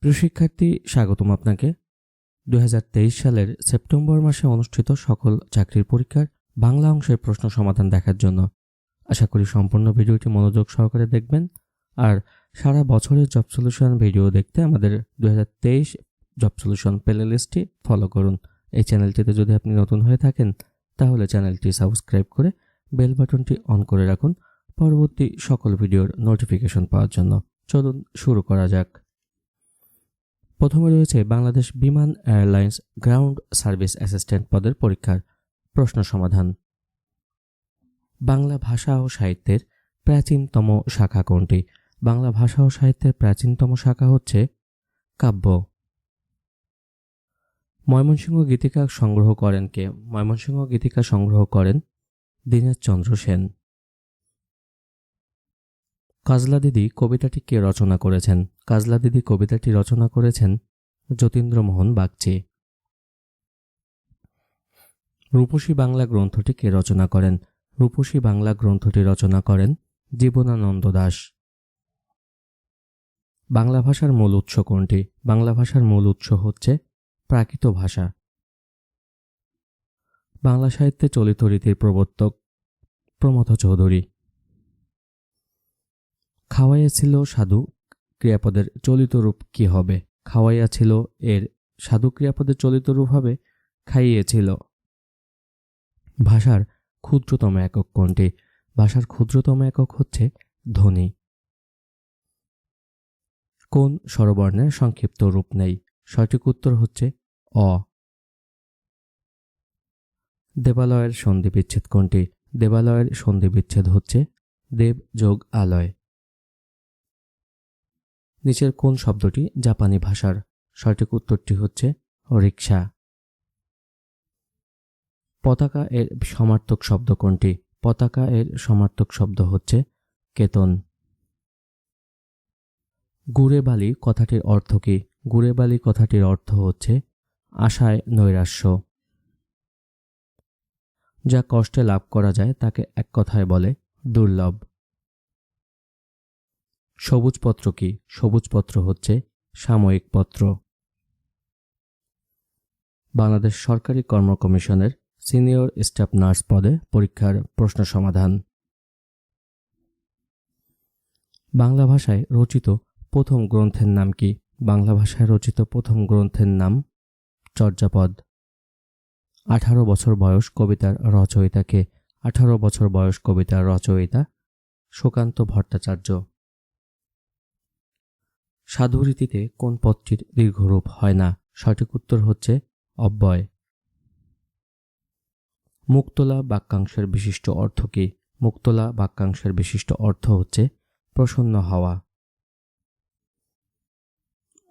প্রিয় শিক্ষার্থী, স্বাগতম আপনাকে 2023 সালের সেপ্টেম্বর মাসে অনুষ্ঠিত সকল চাকরির পরীক্ষার বাংলা অংশের প্রশ্ন সমাধান দেখার জন্য। আশা করি সম্পূর্ণ ভিডিওটি মনোযোগ সহকারে দেখবেন। আর সারা বছরের জব সলিউশন ভিডিও দেখতে আমাদের 2023 জব সলিউশন প্লেলিস্টটি ফলো করুন। এই চ্যানেলটিতে যদি আপনি নতুন হয়ে থাকেন তাহলে চ্যানেলটি সাবস্ক্রাইব করে বেল বাটনটি অন করে রাখুন পরবর্তী সকল ভিডিওর নোটিফিকেশন পাওয়ার জন্য। চলুন শুরু করা যাক। প্রথমে রয়েছে বাংলাদেশ বিমান এয়ারলাইন্স গ্রাউন্ড সার্ভিস অ্যাসিস্ট্যান্ট পদের পরীক্ষার প্রশ্ন সমাধান। বাংলা ভাষা ও সাহিত্যের প্রাচীনতম শাখা কোনটি? বাংলা ভাষা ও সাহিত্যের প্রাচীনতম শাখা হচ্ছে কাব্য। ময়মনসিংহ গীতিকা সংগ্রহ করেন কে? ময়মনসিংহ গীতিকা সংগ্রহ করেন দীনেশচন্দ্র সেন। কাজলা দিদি কবিতাটি কে রচনা করেছেন? কাজলা দিদি কবিতাটি রচনা করেছেন যতীন্দ্রমোহন বাগচি। রূপসী বাংলা গ্রন্থটি কে রচনা করেন? রূপসী বাংলা গ্রন্থটি রচনা করেন জীবনানন্দ দাশ। বাংলা ভাষার মূল উৎস কোনটি? বাংলা ভাষার মূল উৎস হচ্ছে প্রাকৃত ভাষা। বাংলা সাহিত্যে চলিত রীতির প্রবর্তক প্রমথ চৌধুরী। খাওয়াইয়া ছিল সাধু ক্রিয়াপদের চলিত রূপ কি হবে? খাওয়াইয়া ছিল এর সাধু ক্রিয়াপদের চলিত রূপ হবে খাইয়েছিল। ভাষার ক্ষুদ্রতম একক কোনটি? ভাষার ক্ষুদ্রতম একক হচ্ছে ধ্বনি। কোন স্বরবর্ণের সংক্ষিপ্ত রূপ নেই? সঠিক উত্তর হচ্ছে অ। দেবালয়ের সন্ধি বিচ্ছেদ কোনটি? দেবালয়ের সন্ধি বিচ্ছেদ হচ্ছে দেব যোগ আলয়। নিচের কোন শব্দটি জাপানি ভাষার? সঠিক উত্তরটি হচ্ছে রিকশা। পতাকা এর সমার্থক শব্দ কোনটি? পতাকা এর সমার্থক শব্দ হচ্ছে কেতন। গুড়ে বালি কথাটির অর্থ কি? গুড়ে বালি কথাটির অর্থ হচ্ছে আশায় নৈরাশ্য। যা কষ্টে লাভ করা যায় তাকে এক কথায় বলে দুর্লভ। সবুজ পত্র কি? সবুজ পত্র হচ্ছে সাময়িক পত্র। বাংলাদেশ সরকারি কর্ম কমিশনের সিনিয়র স্টাফ নার্স পদে পরীক্ষার প্রশ্ন সমাধান। বাংলা ভাষায় রচিত প্রথম গ্রন্থের নাম কি? বাংলা ভাষায় রচিত প্রথম গ্রন্থের নাম চর্যাপদ। 18 বছর বয়স কবিতার রচয়িতাকে? 18 বছর বয়স কবিতার রচয়িতা সুকান্ত ভট্টাচার্য। সাধুরীতিতে কোন পদটির দীর্ঘরূপ হয় না? সঠিক উত্তর হচ্ছে অব্যয়। মুক্তলা বাক্যাংশের বিশিষ্ট অর্থ কি? মুক্তলা বাক্যাংশের বিশিষ্ট অর্থ হচ্ছে প্রসন্ন হওয়া।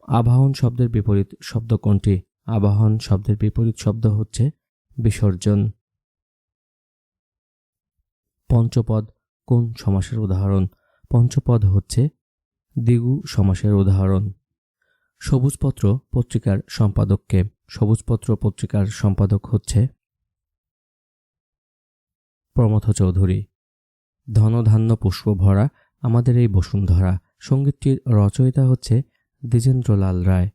আবাহন শব্দের বিপরীত শব্দ কোনটি? আবাহন শব্দের বিপরীত শব্দ হচ্ছে বিসর্জন। পঞ্চপদ কোন সমাসের উদাহরণ? পঞ্চপদ হচ্ছে দ্বিগু সমাসের উদাহরণ। সবুজপত্র পত্রিকার সম্পাদককে? সবুজপত্র পত্রিকার সম্পাদক হচ্ছে প্রমথ চৌধুরী। ধনধান্য পুষ্প ভরা আমাদের এই বসুন্ধরা সঙ্গীতটির রচয়িতা হচ্ছে দ্বিজেন্দ্রলাল রায়।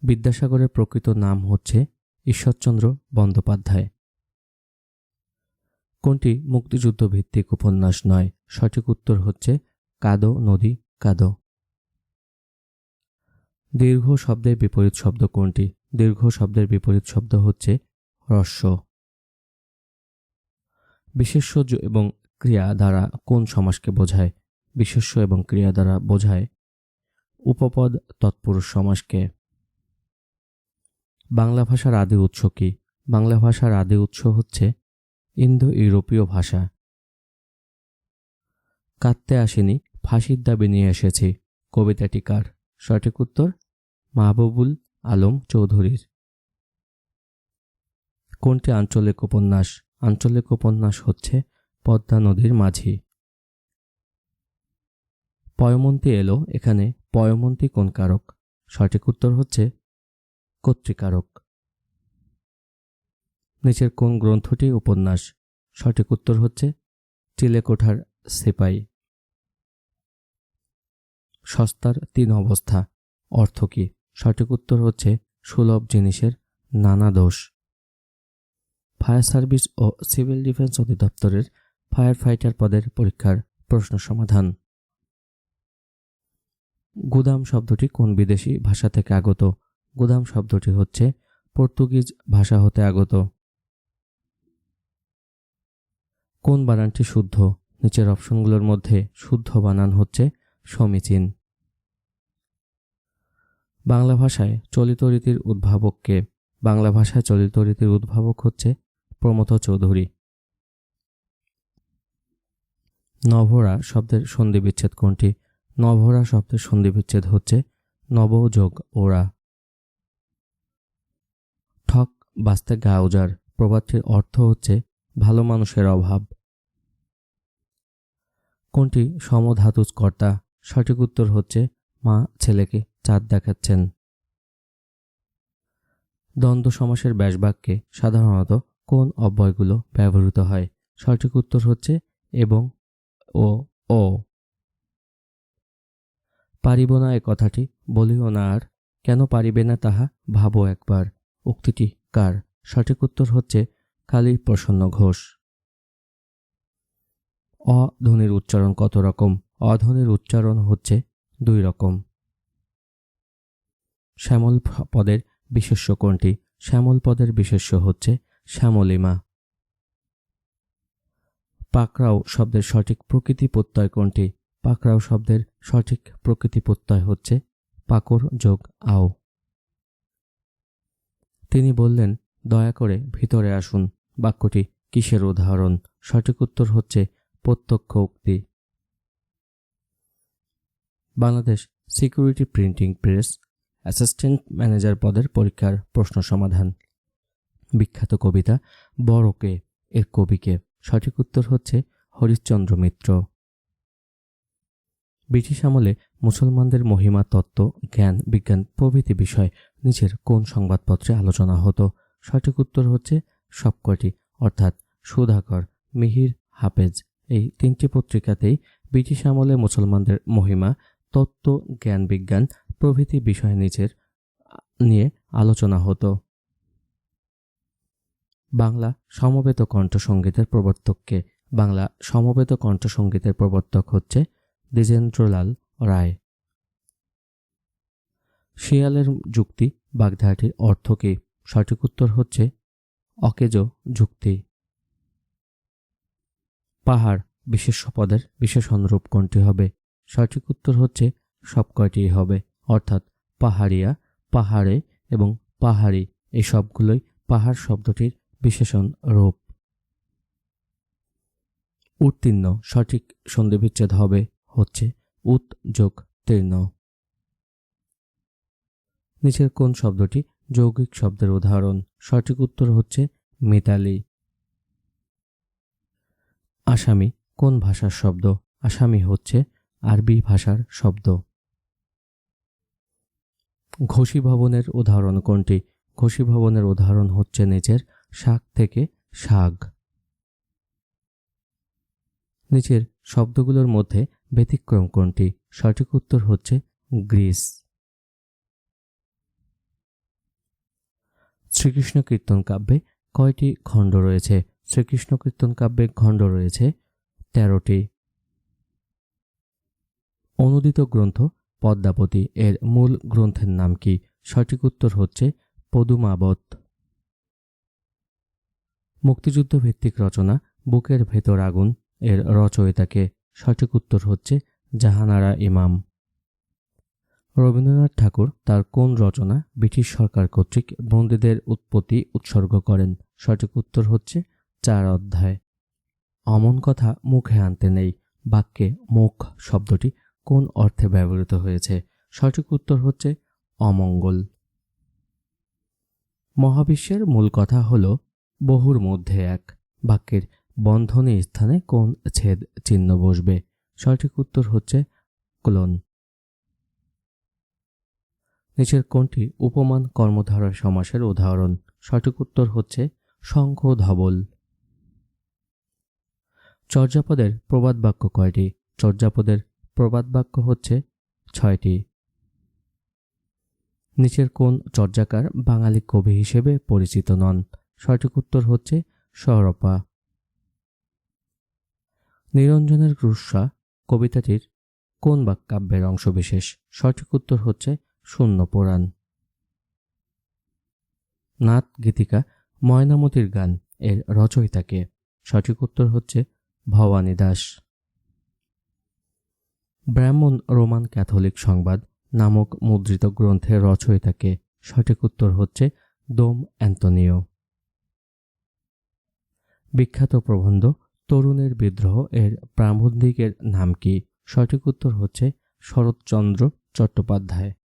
বিদ্যাসাগরের প্রকৃত নাম হচ্ছে ঈশ্বরচন্দ্র বন্দ্যোপাধ্যায়। কোনটি মুক্তিযুদ্ধ ভিত্তিক উপন্যাস নয়? সঠিক উত্তর হচ্ছে কাদো নদী কাদো। দীর্ঘ শব্দের বিপরীত শব্দ কোনটি? দীর্ঘ শব্দের বিপরীত শব্দ হচ্ছে হ্রস্ব। বিশেষ্য এবং ক্রিয়া দ্বারা কোন সমাসকে বোঝায়? বিশেষ্য এবং ক্রিয়া দ্বারা বোঝায় উপপদ তৎপুরুষ সমাসকে। বাংলা ভাষার আদি উৎস কি? বাংলা ভাষার আদি উৎস হচ্ছে ইন্দো ইউরোপীয় ভাষা। কাঁদতে আসেনি, ফাঁসির দাবি নিয়ে এসেছি কবিতাটি কার? সঠিক উত্তর মাহবুবুল আলম চৌধুরীর। কোনটি আঞ্চলিক উপন্যাস? আঞ্চলিক উপন্যাস হচ্ছে পদ্মা নদীর মাঝি। পয়মন্তী এলো এখানে পয়মন্তী কোন কারক? সঠিক উত্তর হচ্ছে কর্তৃকারক। নিচের কোন গ্রন্থটি উপন্যাস? সঠিক উত্তর হচ্ছে চিলেকোঠার সিপাই। সস্তার 3 অবস্থা। অর্থ কী? সঠিক উত্তর হচ্ছে সুলভ জিনিসের নানা দোষ। ফায়ার সার্ভিস ও সিভিল ডিফেন্স অধিদপ্তরের ফায়ার ফাইটার পদের পরীক্ষার প্রশ্ন সমাধান। গুদাম শব্দটি কোন বিদেশি ভাষা থেকে আগত? গুদাম শব্দটি হচ্ছে পর্তুগিজ ভাষা হতে আগত। কোন বানানটি শুদ্ধ? নিচের অপশনগুলোর মধ্যে শুদ্ধ বানান হচ্ছে সমীচীন। বাংলা ভাষায় চলিত রীতির উদ্ভাবক কে? বাংলা ভাষায় চলিত রীতির উদ্ভাবক হচ্ছে প্রমথ চৌধুরী। নভোরা শব্দের সন্ধিবিচ্ছেদ কোনটি? নভোরা শব্দের সন্ধিবিচ্ছেদ হচ্ছে নব যোগ ওরা। ঠক বাস্তে গা উজাড় প্রবাদটির অর্থ হচ্ছে ভালো মানুষের অভাব। কোনটি সমধাতুজ কর্তা? সঠিক উত্তর হচ্ছে মা ছেলেকে চাঁদ দেখাচ্ছেন। দ্বন্দ্ব সমাসের ব্যাসবাক্যে সাধারণত কোন অব্যয়গুলো ব্যবহৃত হয়? সঠিক উত্তর হচ্ছে এবং ও ও। পারিব না এ কথাটি বলিও না আর, কেন পারিবে না তাহা ভাবো একবার। উক্তিটি কার? সঠিক উত্তর হচ্ছে কালী প্রসন্ন ঘোষ। অ ধ্বনির উচ্চারণ কত রকম? অধ্বনির উচ্চারণ হচ্ছে 2 রকম। শ্যামল পদের বিশেষ্য কোনটি? শ্যামল পদের বিশেষ্য হচ্ছে শ্যামলিমা। পাকড়াও শব্দের সঠিক প্রকৃতি প্রত্যয় কোনটি? পাকড়াও শব্দের সঠিক প্রকৃতি প্রত্যয় হচ্ছে পাকড় যোগ আও। তিনি বললেন, দয়া করে ভিতরে আসুন বাক্যটি কিসের উদাহরণ? সঠিক উত্তর হচ্ছে প্রত্যক্ষ উক্তি। Bangladesh security printing press assistant manager পদের পরীক্ষার প্রশ্ন সমাধান। বিখ্যাত কবিতা বড়কে এর কবিকে? সঠিক উত্তর হচ্ছে হরিশ্চন্দ্র মিত্র। ব্রিটিশ আমলে মুসলমানদের মহিমা তত্ত্ব, জ্ঞান, বিজ্ঞান প্রভৃতি বিষয় নিচের কোন সংবাদপত্রে আলোচনা হতো? সঠিক উত্তর হচ্ছে সবকটি, অর্থাৎ সুধাকর, মিহির, হাফেজ এই 3টি পত্রিকাতেই ব্রিটিশ আমলে মুসলমানদের মহিমা তত্ত্ব, জ্ঞান, বিজ্ঞান প্রভৃতি বিষয় নিয়ে আলোচনা হতো। বাংলা সমবেত কণ্ঠসঙ্গীতের প্রবর্তককে? বাংলা সমবেত কণ্ঠসঙ্গীতের প্রবর্তক হচ্ছে দ্বিজেন্দ্রলাল রায়। শিয়ালের যুক্তি বাগধারাটির অর্থ কী? সঠিক উত্তর হচ্ছে অকেজো যুক্তি। পাহাড় বিশেষ্য পদের বিশেষণ রূপ কোনটি হবে? সঠিক উত্তর হচ্ছে সবকয়টিই হবে, অর্থাৎ পাহাড়িয়া, পাহাড়ে এবং পাহাড়ি এই সবগুলোই পাহাড় শব্দটির বিশেষণ রূপ। উত্তীর্ণ সঠিক সন্ধিবিচ্ছেদ হবে হচ্ছে উত যোগ তীর্ণ। নিচের কোন শব্দটি যৌগিক শব্দের উদাহরণ? সঠিক উত্তর হচ্ছে মিতালি। আসামি কোন ভাষার শব্দ? আসামি হচ্ছে আরবি ভাষার শব্দ। ঘোষীভবনের উদাহরণ কোনটি? ঘোষীভবনের উদাহরণ হচ্ছে নিচের শাক থেকে শাক। নিচের শব্দগুলোর মধ্যে ব্যতিক্রম কোনটি? সঠিক উত্তর হচ্ছে গ্রিস। শ্রীকৃষ্ণ কীর্তন কাব্যে কয়টি খণ্ড রয়েছে? শ্রীকৃষ্ণ কীর্তন কাব্যে খণ্ড রয়েছে 13টি। অনুদিত গ্রন্থ পদ্মাবতী এর মূল গ্রন্থের নাম কি? সঠিক উত্তর হচ্ছে পদুমাবত। মুক্তিযুদ্ধ ভিত্তিক রচনা বুকের ভেতর আগুন এর রচয়িতাকে? সঠিক উত্তর হচ্ছে জাহানারা ইমাম। রবীন্দ্রনাথ ঠাকুর তার কোন রচনা ব্রিটিশ সরকার কর্তৃক বন্দীদের উৎপত্তি উৎসর্গ করেন? সঠিক উত্তর হচ্ছে 4 অধ্যায়। অমন কথা মুখে আনতে নেই বাক্যে মুখ শব্দটি কোন অর্থে ব্যবহৃত হয়েছে? সঠিক উত্তর হচ্ছে অমঙ্গল। মহাবিশ্বের মূল কথা হল বহুর মধ্যে এক। বাক্যের বন্ধনী স্থানে কোন ছেদ চিহ্ন বসবে? সঠিক উত্তর হচ্ছে কোলন। নিচের কোনটি উপমান কর্মধারয় সমাসের উদাহরণ? সঠিক উত্তর হচ্ছে শঙ্খ ধবল। চর্যাপদের প্রবাদ বাক্য কয়টি? চর্যাপদের প্রবাদ বাক্য হচ্ছে 6টি। নিচের কোন চর্যাকার বাঙালি কবি হিসেবে পরিচিত নন? সঠিক উত্তর হচ্ছে সৌরপা। নিরঞ্জনের ক্রুশা কবিতাটির কোন কাব্যের অংশবিশেষ? সঠিক উত্তর হচ্ছে শূন্য পুরাণ। নাথ গীতিকা ময়নামতির গান এর রচয়িতা কে? সঠিক উত্তর হচ্ছে ভবানী দাস। ব্রাহ্মণ রোমান ক্যাথলিক সংবাদ নামক মুদ্রিত গ্রন্থের রচয়িতা কে? সঠিক উত্তর হচ্ছে দোম অ্যান্তনিও। বিখ্যাত প্রবন্ধ তরুণের বিদ্রোহ এর প্রাবন্ধিকের নাম কি? সঠিক উত্তর হচ্ছে শরৎচন্দ্র চট্টোপাধ্যায়।